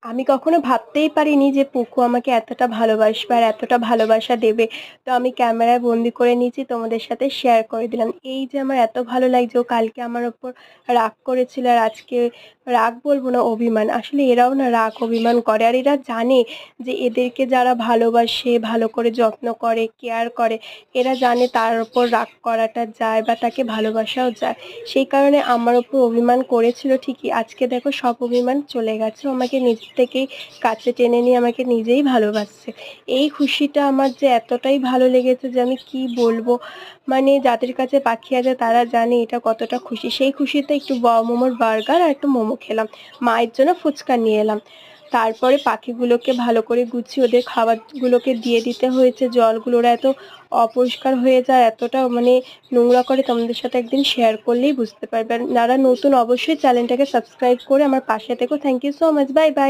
আমি কখনো ভাবতেই পারিনি যে পুকু আমাকে এতটা ভালোবাসবে আর এতটা ভালোবাসা দেবে। তো আমি ক্যামেরায় বন্দি করে নিয়েছি, তোমাদের সাথে শেয়ার করে দিলাম। এই যে আমার এত ভালো লাগছে, ও কালকে আমার ওপর রাগ করেছিল আর আজকে রাগ বলবো না, অভিমান। আসলে এরাও না রাগ অভিমান করে, আর এরা জানে যে এদেরকে যারা ভালোবাসে, ভালো করে যত্ন করে, কেয়ার করে, এরা জানে তার ওপর রাগ করাটা যায় বা তাকে ভালোবাসাও যায়। সেই কারণে আমার ওপর অভিমান করেছিল ঠিকই, আজকে দেখো সব অভিমান চলে গেছে। ও আমাকে নিজের থেকেই কাছে টেনে নিয়ে আমাকে নিজেই ভালোবাসছে। এই খুশিটা আমার যে এতটাই ভালো লেগেছে যে আমি কি বলবো। মানে যাদের কাছে পাখি আছে তারা জানে এটা কতটা খুশি। সেই খুশিতে একটু মোমোর বার্গার আর একটু মোমো খেলাম, মায়ের জন্য ফুচকা নিয়ে এলাম। তারপরে পাখিগুলোকে ভালো করে গুছিয়ে ওদের খাবারগুলোকে দিয়ে দিতে হয়েছে। জলগুলো ওরা এত অপরিষ্কার হয়ে যায়, এতটা মানে নোংরা করে, তোমাদের সাথে একদিন শেয়ার করলেই বুঝতে পারবে। আর যারা নতুন অবশ্যই চ্যানেলটাকে সাবস্ক্রাইব করে আমার পাশে থেকো। Thank you so much, bye by.